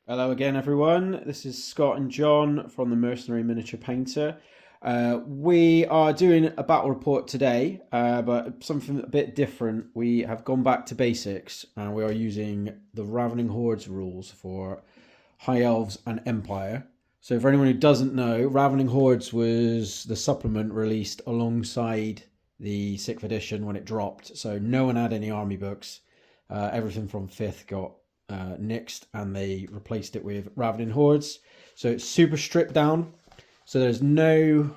Hello again, everyone. This is Scott and John from the Mercenary Miniature Painter. We are doing a battle report today, but something a bit different. We have gone back to basics and we are using the Ravening Hordes rules for High Elves and Empire. So, for anyone who doesn't know, Ravening Hordes was the supplement released alongside the 6th edition when it dropped. So, no one had any army books. Everything from 5th got nixed and they replaced it with Ravening Hordes. So it's super stripped down. So there's no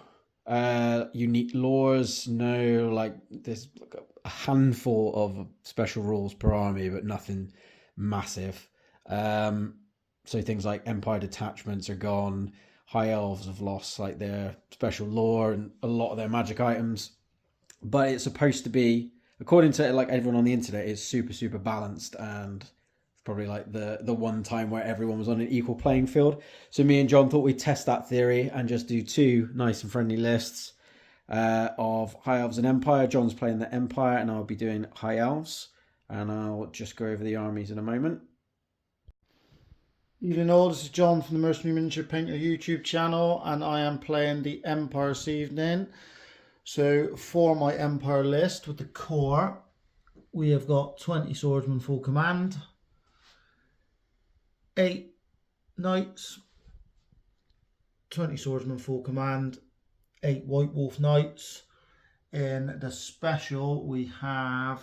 unique laws, there's like a handful of special rules per army, but nothing massive. So things like Empire detachments are gone. High Elves have lost like their special lore and a lot of their magic items. But it's supposed to be, according to like everyone on the internet, it's super balanced and probably like the one time where everyone was on an equal playing field. So me and John thought we'd test that theory and just do two nice and friendly lists of High Elves and Empire. John's playing the Empire and I'll be doing High Elves. And I'll just go over the armies in a moment. Evening all, this is John from the Mercenary Miniature Painter YouTube channel and I am playing the Empire this evening. So for my Empire list with the core, we have got 20 swordsmen full command, 8 knights, 20 swordsmen full command, 8 White Wolf knights. In the special we have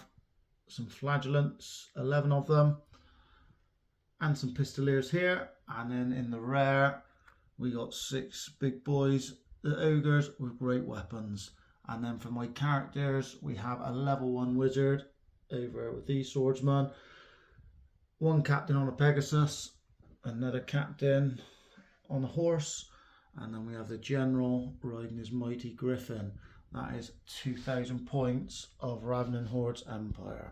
some flagellants, 11 of them, and some pistoliers here. And then in the rare we got 6 big boys, the ogres with great weapons. And then for my characters we have a level 1 wizard over with these swordsmen, 1 captain on a Pegasus, another captain on a horse, and then we have the general riding his mighty griffin. That is 2,000 points of Ravening Hordes Empire.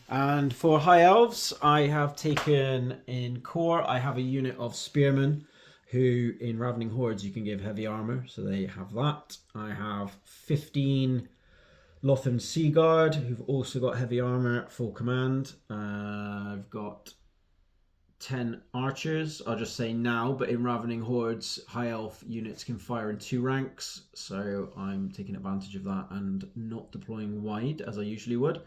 And for High Elves, I have taken in core, I have a unit of spearmen who in Ravening Hordes you can give heavy armor, so they have that. I have 15 Lothern Sea Guard who've also got heavy armor at full command. I've got 10 archers. I'll just say now, but in Ravening Hordes, High Elf units can fire in 2 ranks, so I'm taking advantage of that and not deploying wide as I usually would.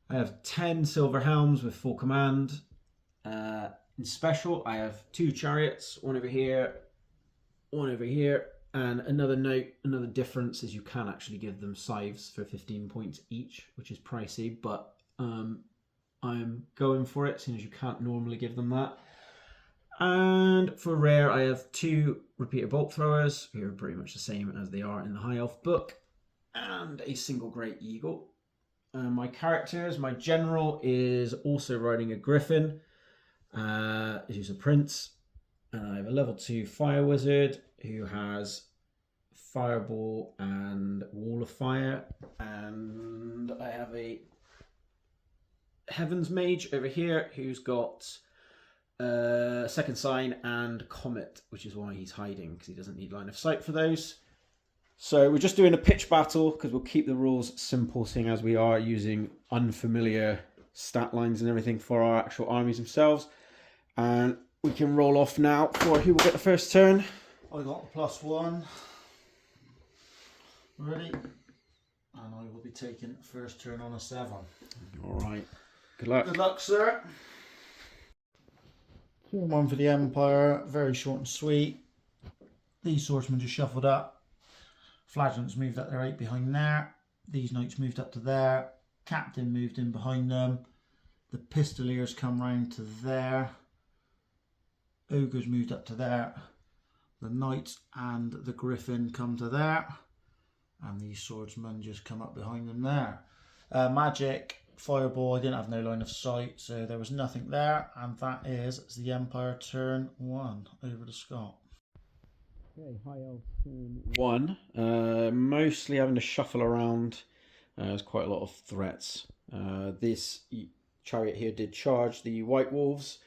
I have 10 Silver Helms with full command. In special, I have 2 chariots, one over here, and another note, another difference is you can actually give them scythes for 15 points each, which is pricey, but I'm going for it, since you can't normally give them that. And for rare, I have 2 repeater bolt throwers, who are pretty much the same as they are in the High Elf book, and a single great eagle. My characters, my general is also riding a griffin, who's a prince. I have a level 2 fire wizard who has fireball and wall of fire, and I have a heavens mage over here who's got second sign and comet, which is why he's hiding, because he doesn't need line of sight for those. So we're just doing a pitch battle because we'll keep the rules simple, seeing as we are using unfamiliar stat lines and everything for our actual armies themselves. And we can roll off now for who will get the first turn. I got the +1 ready, and I will be taking first turn on a 7. All right, good luck. Good luck, sir. Turn 1 for the Empire, very short and sweet. These swordsmen just shuffled up. Flagellants moved up their 8 behind there. These knights moved up to there. Captain moved in behind them. The pistoliers come round to there. Ogres moved up to there. The knights and the griffin come to there. And these swordsmen just come up behind them there. Magic, fireball, I didn't have no line of sight, so there was nothing there. And that is the Empire turn 1. Over to Scott. Okay, High Elf turn 1. Mostly having to shuffle around. There's quite a lot of threats. This chariot here did charge the White Wolves.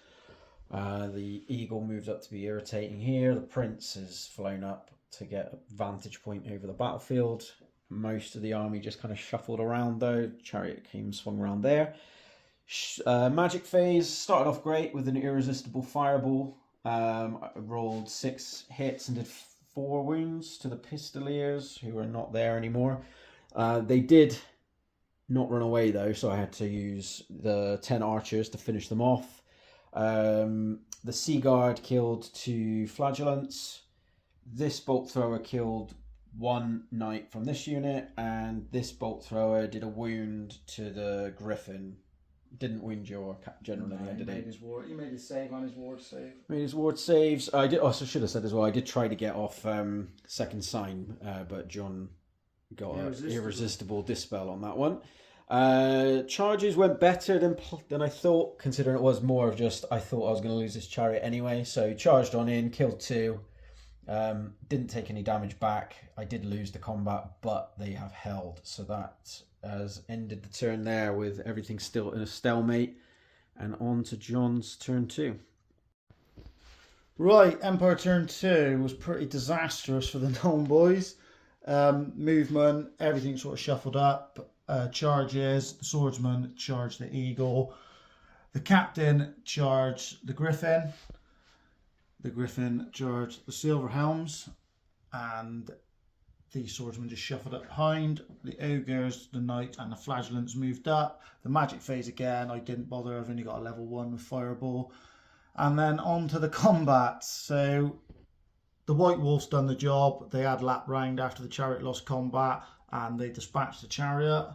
The eagle moved up to be irritating here. The prince has flown up to get a vantage point over the battlefield. Most of the army just kind of shuffled around though. Chariot came swung around there. Magic phase started off great with an irresistible fireball. I rolled 6 hits and did 4 wounds to the Pistoliers, who are not there anymore. They did not run away though, so I had to use the 10 archers to finish them off. The Sea Guard killed 2 flagellants. This bolt thrower killed 1 knight from this unit, and this bolt thrower did a wound to the Griffin. Didn't wound your generally. No, I did he made his save on his ward save. Made his ward saves. I did. Also, should have said as well. I did try to get off second sign, but John got an irresistible dispel on that one. Charges went better than I thought, considering it was more of just I thought I was going to lose this chariot anyway. So charged on in, killed 2. Didn't take any damage back. I did lose the combat, but they have held. So that has ended the turn there with everything still in a stalemate. And on to John's turn 2. Right, Empire turn 2 was pretty disastrous for the Gnome boys. Movement, everything sort of shuffled up. Charges, the swordsman charged the eagle. The captain charged the griffin. The griffin charged the silver helms. And the swordsman just shuffled up behind. The ogres, the knight and the flagellants moved up. The magic phase again, I didn't bother. I've only got a level 1 with fireball. And then on to the combat. So the White Wolves done the job. They had lap round after the chariot lost combat, and they dispatched the chariot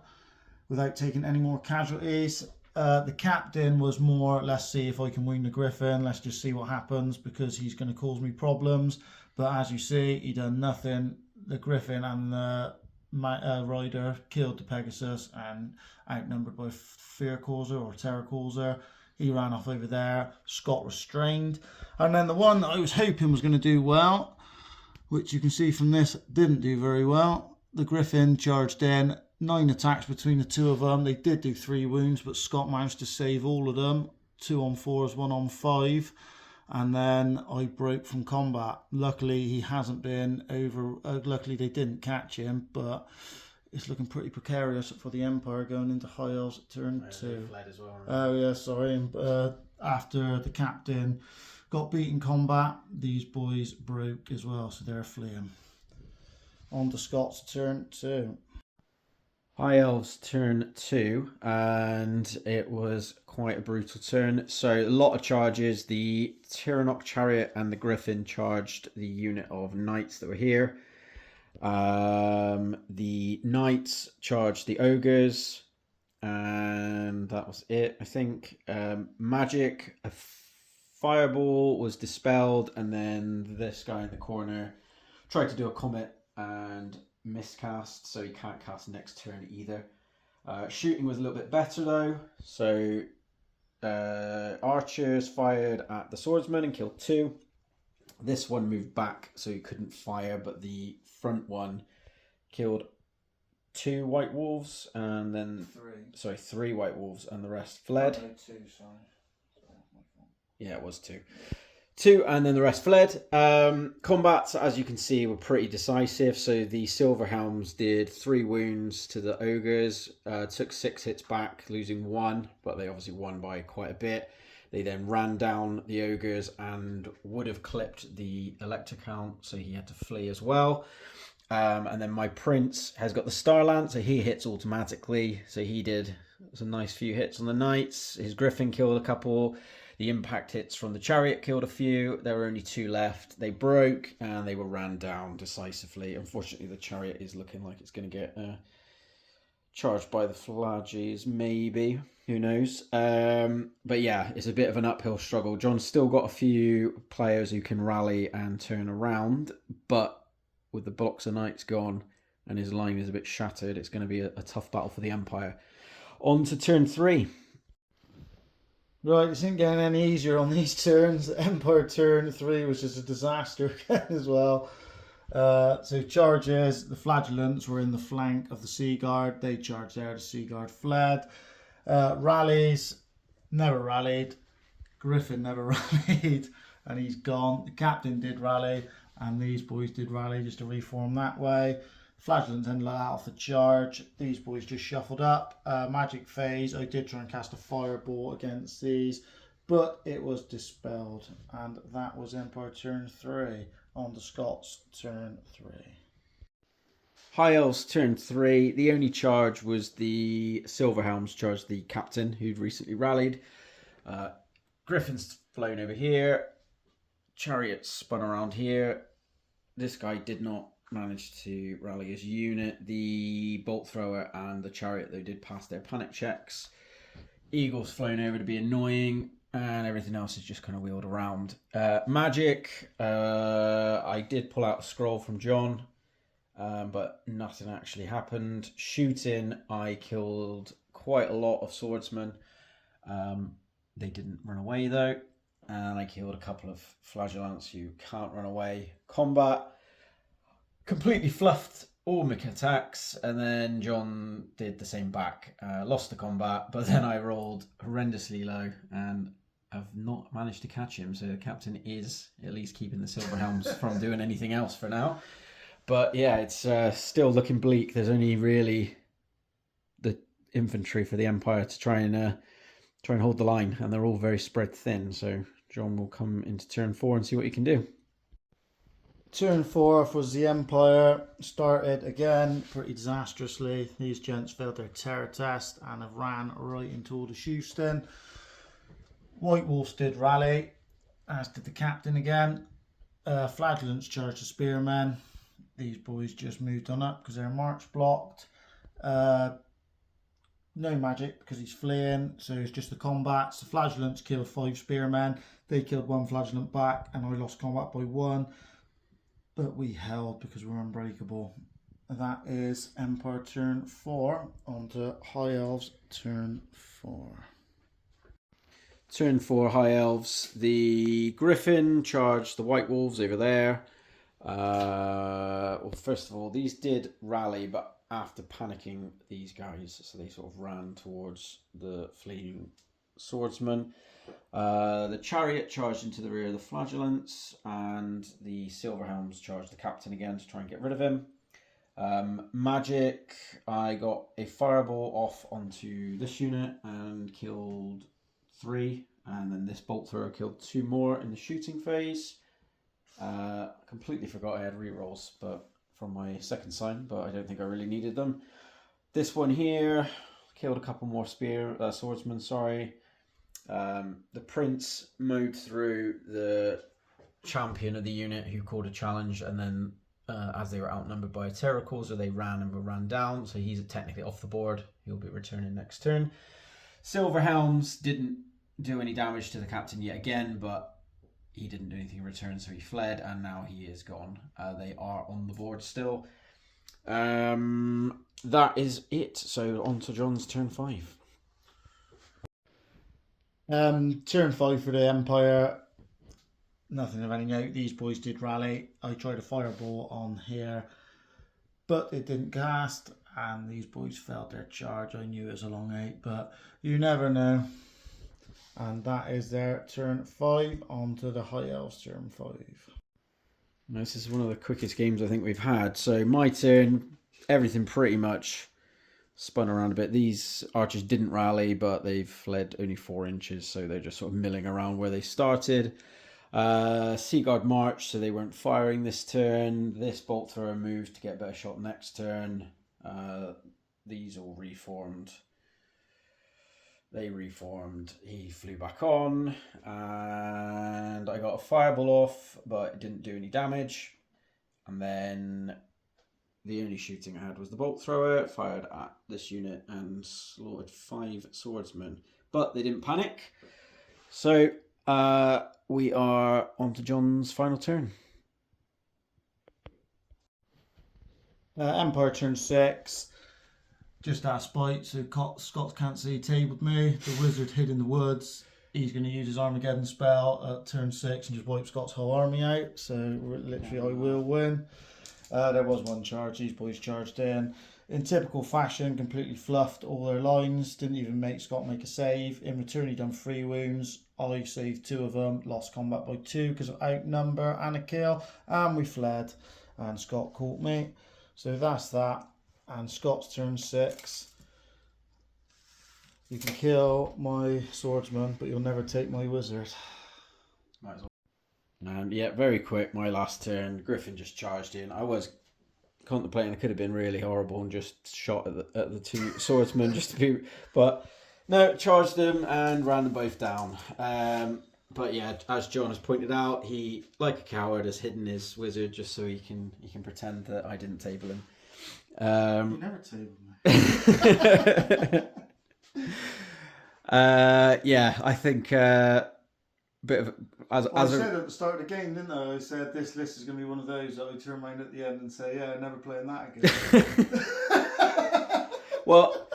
without taking any more casualties. The captain was more, let's see if I can wound the griffin. Let's just see what happens, because he's going to cause me problems. But as you see, he done nothing. The griffin and the rider killed the Pegasus, and outnumbered by fear causer or terror causer, he ran off over there. Scott restrained. And then the one that I was hoping was going to do well, which you can see from this, didn't do very well. The griffin charged in. 9 attacks between the two of them. They did do 3 wounds, but Scott managed to save all of them. 2 on 4s, 1 on 5. And then I broke from combat. Luckily, he hasn't been over. Luckily, they didn't catch him, but it's looking pretty precarious for the Empire going into High Elves at turn 2. Fled as well, right? Oh, yeah, sorry. After the captain got beaten combat, these boys broke as well, so they're fleeing. On to Scott's turn 2. High Elves turn 2, and it was quite a brutal turn. So a lot of charges. The Tyrannok chariot and the Griffin charged the unit of knights that were here. The knights charged the ogres, and that was it, I think. Magic, a fireball was dispelled, and then this guy in the corner tried to do a comet and miscast, so he can't cast next turn either. Shooting was a little bit better though, so archers fired at the swordsman and killed 2. This one moved back, so he couldn't fire, but the front one killed 2 white wolves, and then 3 white wolves, and the rest fled. Oh, 2, sorry. Yeah, it was 2, and then the rest fled. Combats, as you can see, were pretty decisive. So the Silver Helms did 3 wounds to the ogres, took 6 hits back, losing 1, but they obviously won by quite a bit. They then ran down the ogres and would have clipped the Elector Count, so he had to flee as well. And then my Prince has got the Star Lance, so he hits automatically. So he did some nice few hits on the knights. His Griffin killed a couple. The impact hits from the chariot killed a few. There were only 2 left. They broke and they were ran down decisively. Unfortunately, the chariot is looking like it's going to get charged by the Flages, maybe. Who knows? But yeah, it's a bit of an uphill struggle. John's still got a few players who can rally and turn around, but with the blocks of knights gone and his line is a bit shattered, it's going to be a tough battle for the Empire. On to turn 3. Right, it isn't getting any easier on these turns. Empire turn 3 was just a disaster again as well. So charges, the flagellants were in the flank of the Sea Guard. They charged there, the Sea Guard fled. Rallies, never rallied. Griffin never rallied, and he's gone. The captain did rally, and these boys did rally just to reform that way. Flagellants then let out the charge. These boys just shuffled up. Magic phase. I did try and cast a fireball against these, but it was dispelled, and that was Empire turn 3. On to Scott's turn 3. High Elves turn 3. The only charge was the Silverhelms charge the captain who'd recently rallied. Griffin's flown over here. Chariot spun around here. This guy did not manage to rally his unit. The bolt thrower and the chariot, though, did pass their panic checks. Eagle's flown over to be annoying, and everything else is just kind of wheeled around. Magic, I did pull out a scroll from John, but nothing actually happened. Shooting, I killed quite a lot of swordsmen. They didn't run away though, and I killed a couple of flagellants who can't run away. Combat, completely fluffed all my attacks, and then John did the same back. Lost the combat, but then I rolled horrendously low, and I've not managed to catch him, so the captain is at least keeping the Silverhelms from doing anything else for now. But yeah, it's still looking bleak. There's only really the infantry for the Empire to try and hold the line, and they're all very spread thin. So John will come into turn 4 and see what he can do. Turn 4 was the Empire. Started again pretty disastrously. These gents failed their terror test and have ran right into all the Houston. White Wolves did rally, as did the captain again. Flagellants charged the spearmen. These boys just moved on up because their march blocked. No magic because he's fleeing, so it's just the combats. The flagellants killed 5 spearmen. They killed 1 flagellant back, and I lost combat by 1. But we held because we're unbreakable. That is Empire turn 4. On to High Elves turn 4. Turn 4 High Elves. The Griffin charged the White Wolves over there. Well, first of all, these did rally, but after panicking these guys, so they sort of ran towards the fleeing swordsman. The chariot charged into the rear of the flagellants, and the Silverhelms charged the captain again to try and get rid of him. Magic, I got a fireball off onto this unit and killed 3, and then this bolt thrower killed 2 more in the shooting phase. Completely forgot I had rerolls, but from my second sign, but I don't think I really needed them. This one here killed a couple more swordsmen. Sorry. The prince mowed through the champion of the unit who called a challenge, and then as they were outnumbered by a terror causer, they ran and were ran down, so he's technically off the board. He'll be returning next turn. Silverhelms didn't do any damage to the captain yet again, but he didn't do anything in return, so he fled, and now he is gone. They are on the board still. That is it. So on to John's turn 5. Turn 5 for the Empire. Nothing of any note. These boys did rally. I tried a fireball on here, but it didn't cast, and these boys failed their charge. I knew it was a long 8, but you never know. And that is their turn 5. On to the High Elves turn 5. This is one of the quickest games I think we've had. So my turn, everything pretty much spun around a bit. These archers didn't rally, but they've fled only 4 inches, so they're just sort of milling around where they started. Seaguard marched, so they weren't firing this turn. This bolt thrower moved to get a better shot next turn. These all reformed. They reformed. He flew back on, and I got a fireball off, but it didn't do any damage. And then the only shooting I had was the bolt thrower. Fired at this unit and slaughtered 5 swordsmen, but they didn't panic. So we are on to John's final turn. Empire turn 6. Just out of spite, so Scott can't see tabled me. The wizard hid in the woods. He's going to use his Armageddon spell at turn 6 and just wipe Scott's whole army out. So literally I will win. There was 1 charge. These boys charged in typical fashion, completely fluffed all their lines. Didn't even make Scott make a save. In return, he done 3 wounds. I saved 2 of them. Lost combat by 2 because of outnumber and a kill. And we fled. And Scott caught me. So that's that. And Scott's turn 6. You can kill my swordsman, but you'll never take my wizard. Might as well. And yeah, very quick, my last turn. Griffin just charged in. I was contemplating it could have been really horrible and just shot at the two swordsmen just to be, but no, charged them and ran them both down. But yeah, as John has pointed out, he, like a coward, has hidden his wizard just so he can pretend that I didn't table him. You never tabled me. Yeah, I think bit of I said at the start of the game, didn't I? I said this list is going to be one of those that I turn around at the end and say, yeah, never playing that again. Well,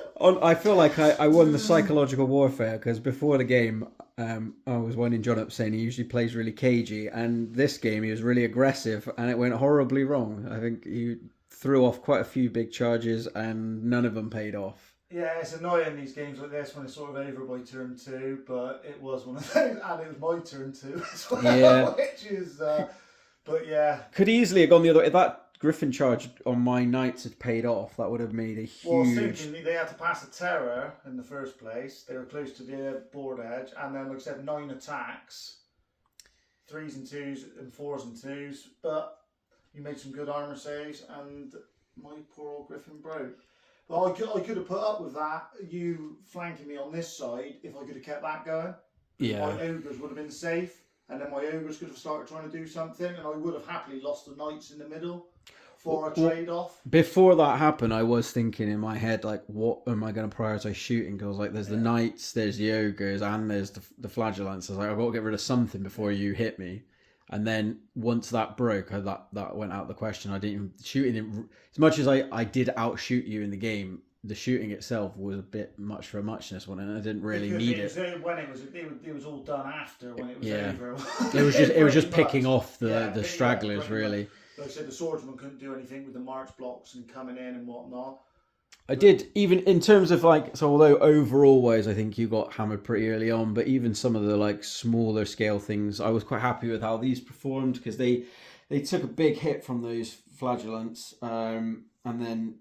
I feel like I won the psychological warfare because before the game, I was winding John up saying he usually plays really cagey, and this game he was really aggressive, and it went horribly wrong. I think he threw off quite a few big charges, and none of them paid off. Yeah, it's annoying these games like this when it's sort of over by turn 2, but it was one of those, and it was my turn 2 as well, yeah. Which is, but yeah. Could easily have gone the other way. If that Griffin charge on my knights had paid off, that would have made a huge... Well, simply, they had to pass a terror in the first place. They were close to the board edge, and then, like I said, 9 attacks, 3s and 2s and 4s and 2s, but you made some good armour saves, and my poor old Griffin broke. Well, I could have put up with that, you flanking me on this side, if I could have kept that going. Yeah. My ogres would have been safe, and then my ogres could have started trying to do something, and I would have happily lost the knights in the middle for a trade-off. Before that happened, I was thinking in my head, like, what am I going to prioritise shooting? Because I was like, there's the knights, there's the ogres, and there's the flagellants. I was like, I've got to get rid of something before you hit me. And then once that broke, that went out the question. I didn't even shooting. As much as I did outshoot you in the game, the shooting itself was a bit much for a muchness one, and I didn't really need it. When it was all done after when it was over. It was just picking off the stragglers really. Like I said, the swordsman couldn't do anything with the march blocks and coming in and whatnot. I did, even in terms of like, so although overall wise I think you got hammered pretty early on, but even some of the like smaller scale things, I was quite happy with how these performed because they took a big hit from those flagellants and then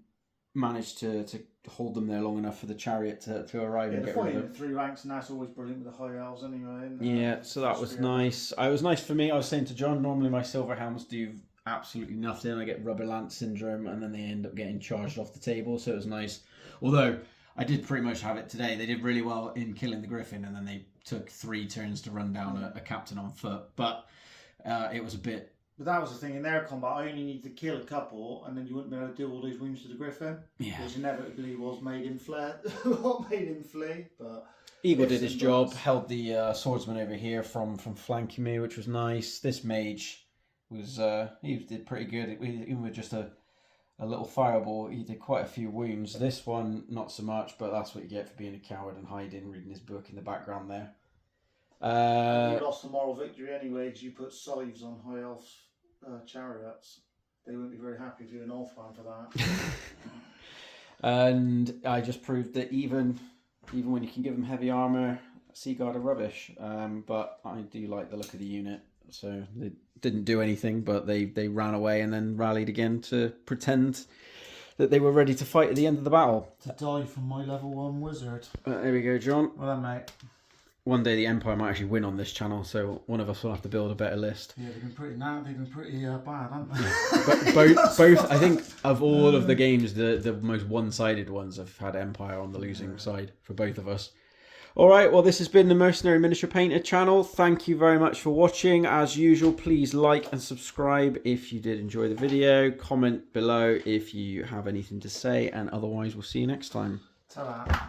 managed to hold them there long enough for the chariot to arrive and get rid of them. 3 ranks, and that's always brilliant with the high elves anyway. Yeah, so that was nice. It was nice for me. I was saying to John, normally my silver hounds do absolutely nothing. I get rubber lance syndrome and then they end up getting charged off the table, so it was nice. Although I did pretty much have it today. They did really well in killing the griffin and then they took 3 turns to run down a captain on foot, but it was a bit... But that was the thing, in their combat I only need to kill a couple and then you wouldn't be able to do all those wounds to the griffin, which inevitably was made him flee, but Eagle did his job, held the swordsman over here from flanking me, which was nice. This mage was he did pretty good, even with just a little fireball. He did quite a few wounds. This one not so much, but that's what you get for being a coward and hiding, reading his book in the background there. You lost the moral victory anyway because you put scythes on high elf chariots. They wouldn't be very happy if you're an elf fan for that. And I just proved that even when you can give them heavy armor, Seaguard are rubbish. But I do like the look of the unit. So they didn't do anything, but they ran away and then rallied again to pretend that they were ready to fight at the end of the battle. To die from my level 1 wizard. There we go, John. Well done, mate. One day the Empire might actually win on this channel, so one of us will have to build a better list. Yeah, they've been pretty bad, haven't they? both, I think, of all of the games, the most one-sided ones have had Empire on the losing side for both of us. All right, well, this has been the Mercenary Miniature Painter channel. Thank you very much for watching. As usual, please like and subscribe if you did enjoy the video. Comment below if you have anything to say, and otherwise we'll see you next time. Ta-da.